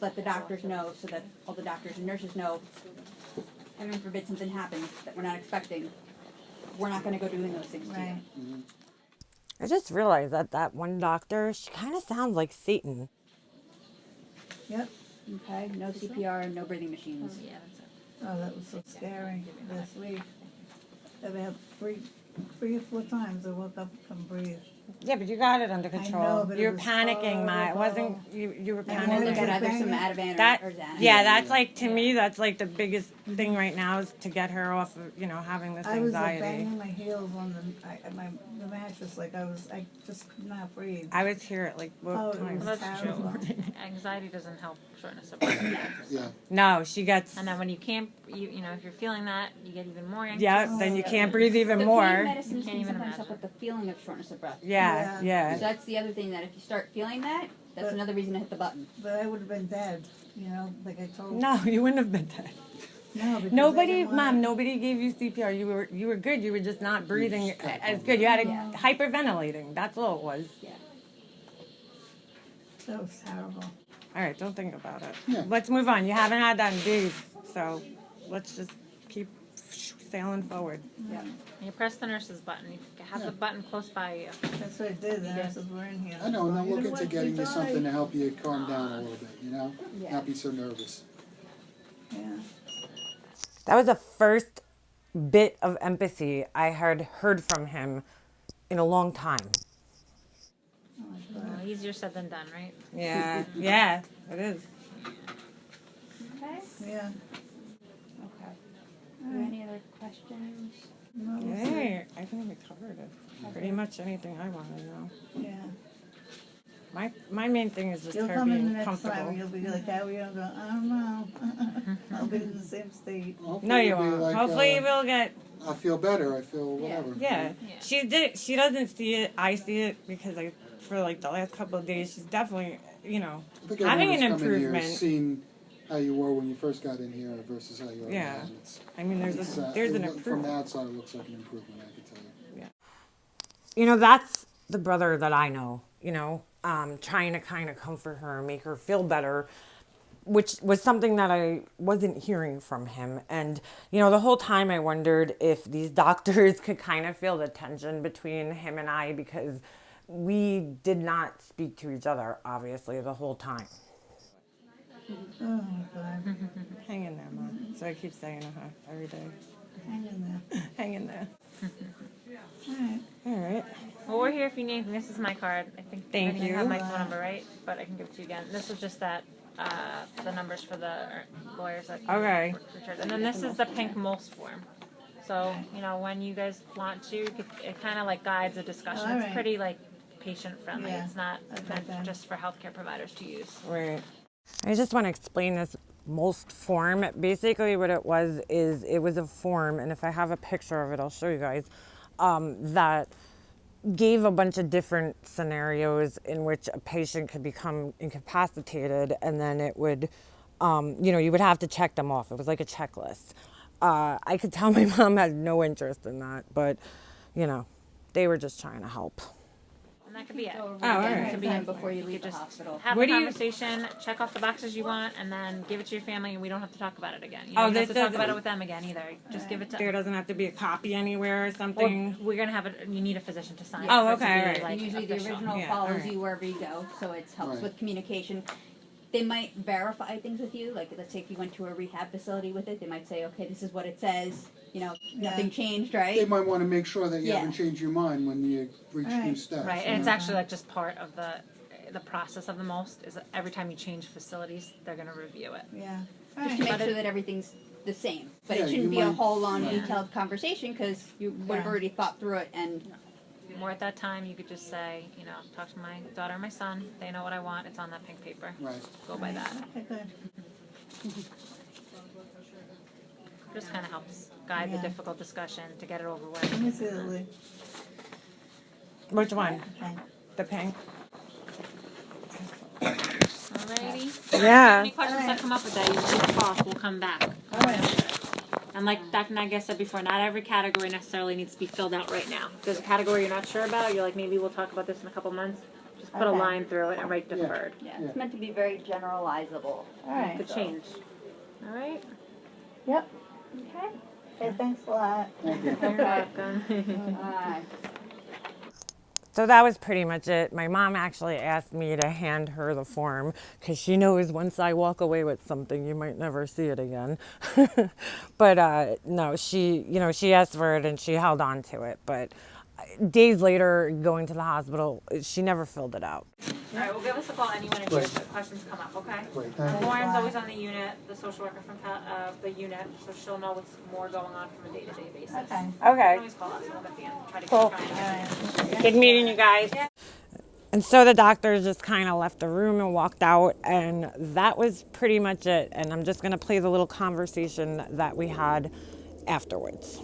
let the doctors know so that all the doctors and nurses know, heaven forbid something happens that we're not expecting, we're not going to go doing those things to Right. you. I just realized that that one doctor, she kind of sounds like Satan. Yep. Okay? No CPR, no breathing machines. Yeah, that's it. Oh, that was so scary this week. I've had three or four times I woke up and couldn't breathe. Yeah, but you got it under control. but you it were was panicking, Ma. It wasn't horrible. you were And we'll panicking. look at either some Banging. Ativan That or Xanax. yeah, that's like to me that's like the biggest thing right now is to get her off of having this I was anxiety. banging my heels on the mattress like I just could not breathe. I was here at like Oh, what it time? was Well, that's true. terrible. Anxiety doesn't help shortness of breath. Yeah. No, she gets And then when you can't, you know, if you're feeling that, you get even more anxious. yeah, then you can't breathe even The more. pain medicines Can't can even sometimes help imagine. with the feeling of shortness of breath. Yeah, So yeah. that's the other thing, that if you start feeling that, that's But- another reason to hit the button. But I would have been dead, like I told. No, you wouldn't have been dead. No, because I Nobody, didn't wanna- Mom, nobody gave you CPR. You were good. You were just not breathing as good. You had a Yeah. hyperventilating. That's all it was. Yeah. That was terrible. All right, don't think about it. Yeah. Let's move on. You haven't had that in days, so let's just keep sailing forward. Yeah. You press the nurse's button. You have the button close by you. That's what I did. The nurses were in here. I know, and I'm You looking know to what? getting We you died. something to help you calm down a little bit, Yeah. Not be so nervous. Yeah. That was the first bit of empathy I had heard from him in a long time. Oh my Well, God. easier said than done, right? Yeah, yeah, it is. Okay. Yeah. Okay. Are there any other questions? No, we'll see. Hey, I think we covered it. Pretty much anything I want to know. Yeah. My main thing is just You'll her come in the being next comfortable. time. You'll be like, how are you? I'll go, I don't know. I'll be in the same state. Hopefully No, you it'll be won't. like, Hopefully, we'll get. I feel better. I feel whatever. Yeah, Yeah. She doesn't see it. I see it because for like the last couple of days, she's definitely I think having everyone an who's come in here improvement. has seen how you were when you first got in here versus how you are Yeah. now. It's, I mean, there's an From the improvement. outside, it looks like an improvement, I can tell you. That's the brother that I know. Trying to kind of comfort her, make her feel better, which was something that I wasn't hearing from him. And, the whole time I wondered if these doctors could kind of feel the tension between him and I because we did not speak to each other, obviously, the whole time. Oh my God. Hang in there, Mom. So I keep saying to her every day, Hang in there. hang in there. All right. Mm-hmm. All right. Well, we're here if you need anything. This is my card. I think Thank I you. have my phone number, right? But I can give it to you again. This is just that the numbers for the lawyers that Okay. Richard. And then this is the pink MOLS form. So when you guys want to, it kind of like guides a discussion. All It's right. pretty like patient friendly. Yeah. It's not Okay, meant then. just for healthcare providers to use. Right. I just want to explain this most form. Basically, what it was is it was a form, and if I have a picture of it, I'll show you guys, that gave a bunch of different scenarios in which a patient could become incapacitated, and then it would, you would have to check them off. It was like a checklist. I could tell my mom had no interest in that, but, they were just trying to help. And that could be it. Go over Oh, all again right. next Be time it. before you You leave the just hospital. Have What a do you- conversation, check off the boxes you want, and then give it to your family, and we don't have to talk about it again. You Oh, don't have this to talk doesn't- about it with them again either. Just give it to There doesn't have to be a copy anywhere or Or something. we're gonna have it. You need a physician to sign. Oh, it for it to okay, be, alright. like, Usually official. the original Yeah, follows alright. you wherever you go, so it helps Right. with communication. They might verify things with you, like let's say if you went to a rehab facility with it, they might say, okay, this is what it says, nothing changed, right? They might want to make sure that you Yeah. haven't changed your mind when you reach new Right. steps. Right, you and it's know? actually like just part of the process of the most is that every time you change facilities, they're gonna review it. Yeah. All Just right. to make But sure it- that everything's the same. But Yeah, it shouldn't you be a might- whole long Right. detailed conversation because you would have Yeah. already thought through it and More at that time, you could just say, talk to my daughter and my son. They know what I want. It's on that pink paper. Right. Go by that. Okay, good. Just kind of helps guide the Yeah. difficult discussion to get it over Let with. me see the lid. Which one? Okay. The pink? Alrighty. Yeah. Any questions that come up with that, you can talk. We'll come back. All right. And like Dr. Nagia said before, not every category necessarily needs to be filled out right now. If there's a category you're not sure about, you're like, maybe we'll talk about this in a couple months. Just put a Okay. line through it and write deferred. Yeah, it's meant to be very generalizable. All right. Could change. All right. Yep. Okay. Okay, thanks a lot. You're welcome. Alright. So that was pretty much it. My mom actually asked me to hand her the form because she knows once I walk away with something, you might never see it again. But no, she asked for it and she held on to it. But days later, going to the hospital, she never filled it out. All right, well, give us a call anyone if Great. your questions come up, okay? Great, thank you. Lauren's always on the unit, the social worker from the unit, so she'll know what's more going on from a day-to-day basis. Okay. You can Okay. always call us, we'll at the end, try to Cool. try and get Good meeting you guys. And so the doctor just kind of left the room and walked out, and that was pretty much it. And I'm just going to play the little conversation that we had afterwards.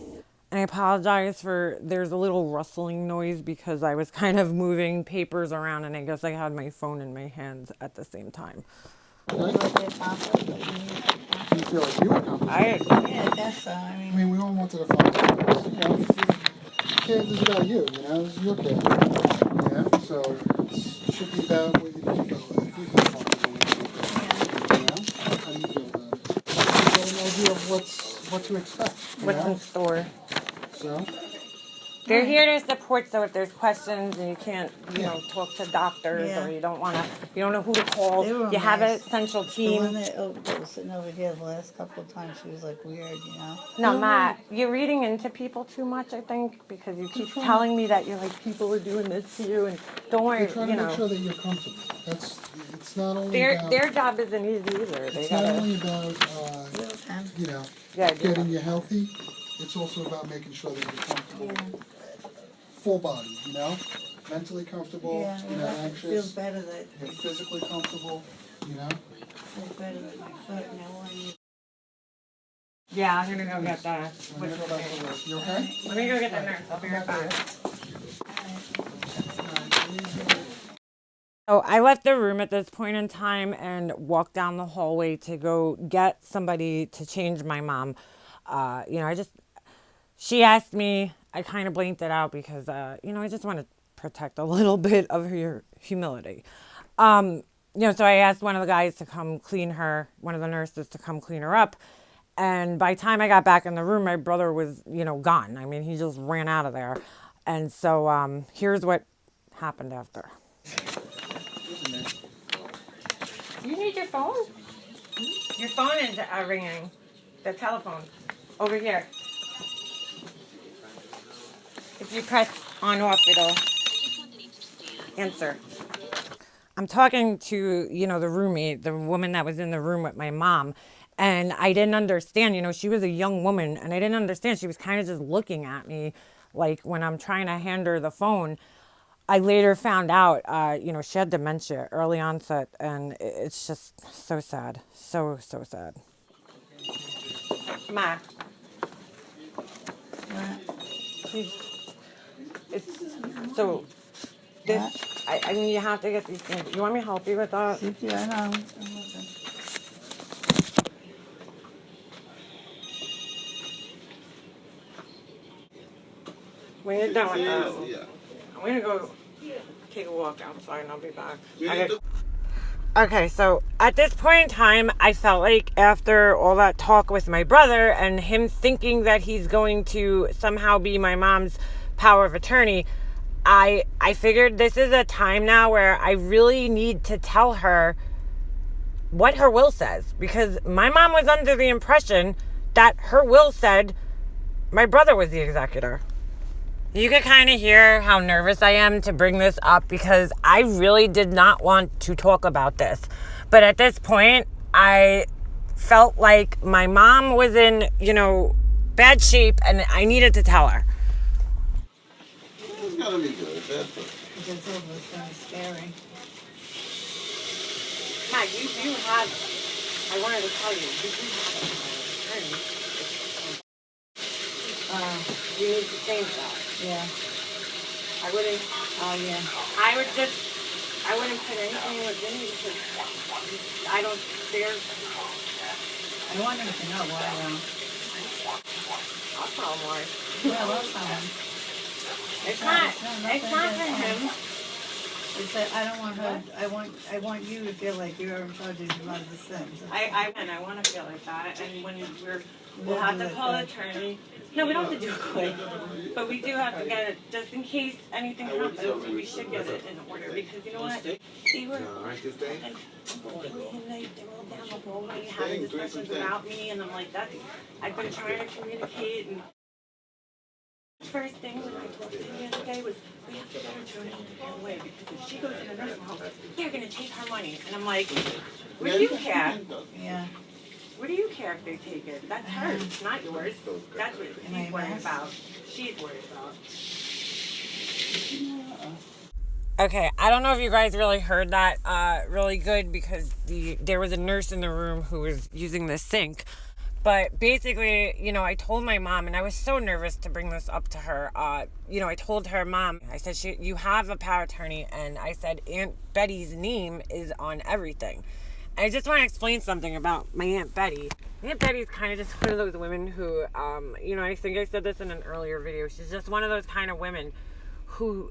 And I apologize for there's a little rustling noise because I was kind of moving papers around, and I guess I had my phone in my hands at the same time. Was it accomplished? What you needed to accomplish? Do you feel like you accomplished? Yeah, I guess so. I I mean, mean, we all wanted to find this. You know, this is about you. You know, this is your kid. You know, so it should be about what you feel. If you feel comfortable with it, you know, how do you feel about it? You get an idea of what to expect. You What's know? in store? So, They're here to support, so if there's questions and you can't, talk to doctors Yeah. or you don't know who to call, They were you have an nice. essential the one team. that was sitting over here the last couple of times, she was like weird, you know? No, Matt, you're reading into people too much, I think, because you keep telling me that you're like, people are doing this to you, and don't worry, we're trying to make sure that you're comfortable. It's not only about. their job isn't easy either. They It's not gotta, only about Okay. you know yeah, getting you healthy. It's also about making sure that you're comfortable. Full body, you know, mentally comfortable. Yeah, You're not it anxious. feels better that You're physically comfortable. You know. feels better with my foot and I want you. yeah, I'm gonna go get the. I'm gonna go back to work. You okay? Let me go get the nurse. I'll be right back. So I left the room at this point in time and walked down the hallway to go get somebody to change my mom. She asked me, I kind of blinked it out because, I just want to protect a little bit of her humility. So I asked one of the guys to come clean her, one of the nurses to come clean her up. And by the time I got back in the room, my brother was, gone. I mean, he just ran out of there. And so here's what happened after. You need your phone? Your phone is ringing. The telephone. Over here. If you press on off, it'll answer. I'm talking to, the roommate, the woman that was in the room with my mom. And I didn't understand, she was a young woman. And I didn't understand. She was kind of just looking at me like when I'm trying to hand her the phone. I later found out, she had dementia, early onset, and it's just so sad. So, so sad. Ma. Please. So, this, I mean, you have to get these things. You want me to help you with that? Yeah, I know. I'm looking. When you're done with that, I'm going to go take a walk outside and I'll be back. Okay, so at this point in time, I felt like after all that talk with my brother and him thinking that he's going to somehow be my mom's power of attorney, I figured this is a time now where I really need to tell her what her will says. Because my mom was under the impression that her will said my brother was the executor. You could kind of hear how nervous I am to bring this up because I really did not want to talk about this. But at this point, I felt like my mom was in, bad shape and I needed to tell her. It's gotta be good. That's it. It's over, it's kind of scary. Pat, you do have, I wanted to tell you, you do have a power of attorney. You need to change that. Yeah. I wouldn't, Oh, yeah. I I wouldn't put anything within me because I don't dare. I want him to know why, I'll tell him why. well, I'll tell him. It's not for him. It's that I don't want her, I want you to feel like you're in charge of a lot of the things. I want to feel like that, and when we'll have to call an attorney. No, we don't have to do it quick, but we do have to get it, just in case anything happens, we should get it in order, because you know what? They were, and they were all down the hallway having discussions about me, and I'm like, I've been trying to communicate, and first thing when I talked to him the other day was, we have to get her to an independent way, because if she goes to the nursing home, they're going to take her money, and I'm like, what do you care? Yeah. What do you care if they take it? That's hers, not yours. That's what he's worried about. She's worried about. Okay, I don't know if you guys really heard that really good because there was a nurse in the room who was using the sink. But basically, you know, I told my mom, and I was so nervous to bring this up to her. You know, I told her, Mom, I said, you have a power of attorney, and I said, Aunt Betty's name is on everything. I just want to explain something about my Aunt Betty. Aunt Betty's kind of just one of those women who, you know, I think I said this in an earlier video. She's just one of those kind of women who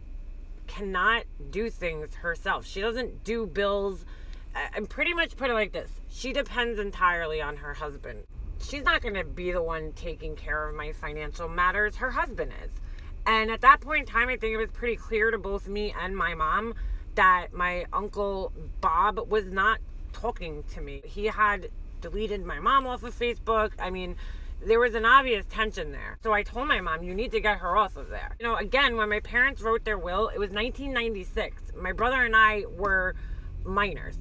cannot do things herself. She doesn't do bills. I'm pretty much put it like this. She depends entirely on her husband. She's not going to be the one taking care of my financial matters. Her husband is. And at that point in time, I think it was pretty clear to both me and my mom that my Uncle Bob was not talking to me. He had deleted my mom off of Facebook. I mean, there was an obvious tension there. So I told my mom, you need to get her off of there. You know, again, when my parents wrote their will, it was 1996. My brother and I were minors.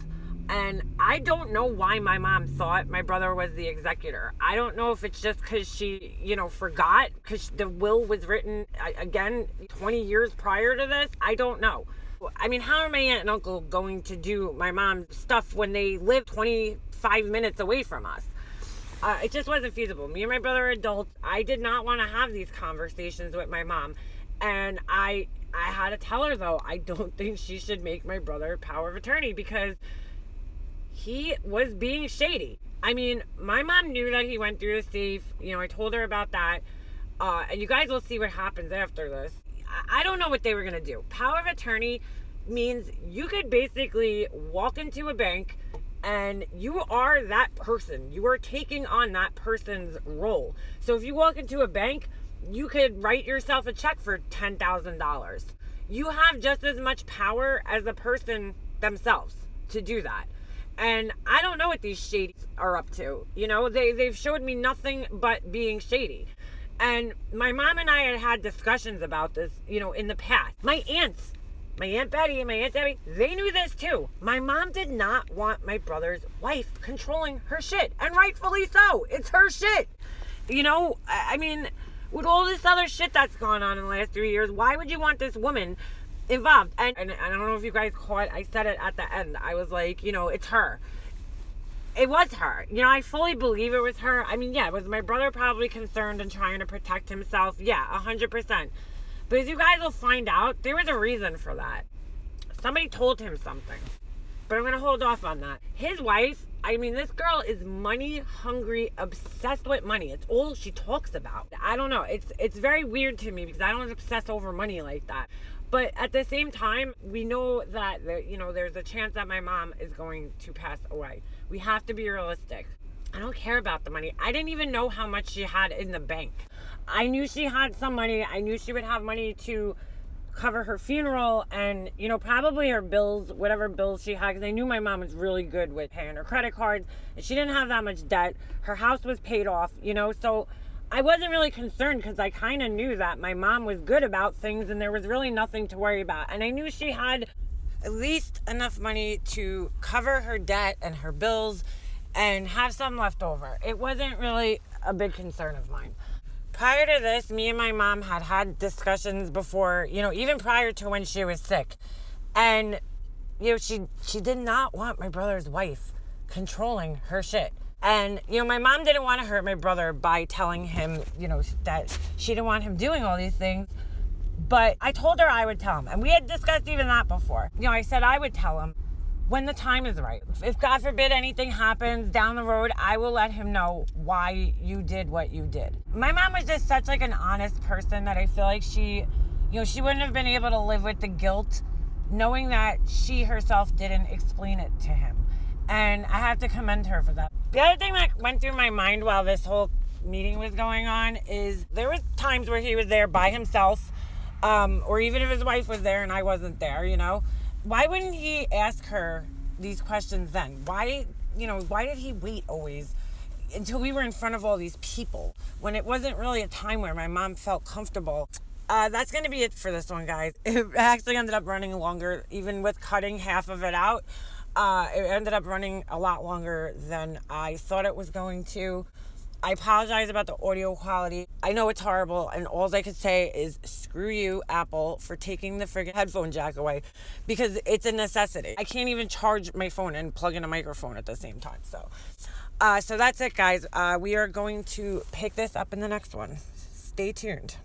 And I don't know why my mom thought my brother was the executor. I don't know if it's just because she, you know, forgot because the will was written, again, 20 years prior to this. I don't know. I mean, how are my aunt and uncle going to do my mom's stuff when they live 25 minutes away from us? It just wasn't feasible. Me and my brother are adults. I did not want to have these conversations with my mom. And I had to tell her, though, I don't think she should make my brother power of attorney because he was being shady. I mean, my mom knew that he went through the safe. You know, I told her about that. And you guys will see what happens after this. I don't know what they were going to do. Power of attorney means you could basically walk into a bank and you are that person. You are taking on that person's role. So if you walk into a bank, you could write yourself a check for $10,000. You have just as much power as the person themselves to do that. And I don't know what these shadies are up to. You know, they've showed me nothing but being shady. And my mom and I had discussions about this, you know, in the past. My aunts, my Aunt Betty and my Aunt Debbie, they knew this too. My mom did not want my brother's wife controlling her shit. And rightfully so. It's her shit. You know, I mean, with all this other shit that's gone on in the last 3 years, why would you want this woman involved? And I don't know if you guys caught, I said it at the end. I was like, you know, it's her. It was her. You know, I fully believe it was her. I mean, yeah, was my brother probably concerned and trying to protect himself? Yeah, 100%. But as you guys will find out, there was a reason for that. Somebody told him something. But I'm going to hold off on that. His wife, I mean, this girl is money hungry, obsessed with money. It's all she talks about. I don't know. It's very weird to me because I don't obsess over money like that. But at the same time, we know that, you know, there's a chance that my mom is going to pass away. We have to be realistic. I don't care about the money. I didn't even know how much she had in the bank. I knew she had some money. I knew she would have money to cover her funeral and, you know, probably her bills, whatever bills she had, because I knew my mom was really good with paying her credit cards, and she didn't have that much debt. Her house was paid off, you know, so I wasn't really concerned because I kind of knew that my mom was good about things and there was really nothing to worry about. And I knew she had at least enough money to cover her debt and her bills and have some left over. It wasn't really a big concern of mine. Prior to this, me and my mom had discussions before, you know, even prior to when she was sick. And, you know, she did not want my brother's wife controlling her shit. And, you know, my mom didn't want to hurt my brother by telling him, you know, that she didn't want him doing all these things. But I told her I would tell him. And we had discussed even that before. You know, I said I would tell him when the time is right. If God forbid anything happens down the road, I will let him know why you did what you did. My mom was just such like an honest person that I feel like she wouldn't have been able to live with the guilt knowing that she herself didn't explain it to him. And I have to commend her for that. The other thing that went through my mind while this whole meeting was going on is there was times where he was there by himself, or even if his wife was there and I wasn't there, you know. Why wouldn't he ask her these questions then? Why did he wait always until we were in front of all these people when it wasn't really a time where my mom felt comfortable? That's going to be it for this one, guys. It actually ended up running longer, even with cutting half of it out. It ended up running a lot longer than I thought it was going to. I apologize about the audio quality. I know it's horrible, and all I could say is screw you, Apple, for taking the friggin' headphone jack away, because it's a necessity. I can't even charge my phone and plug in a microphone at the same time. So that's it, guys. We are going to pick this up in the next one. Stay tuned.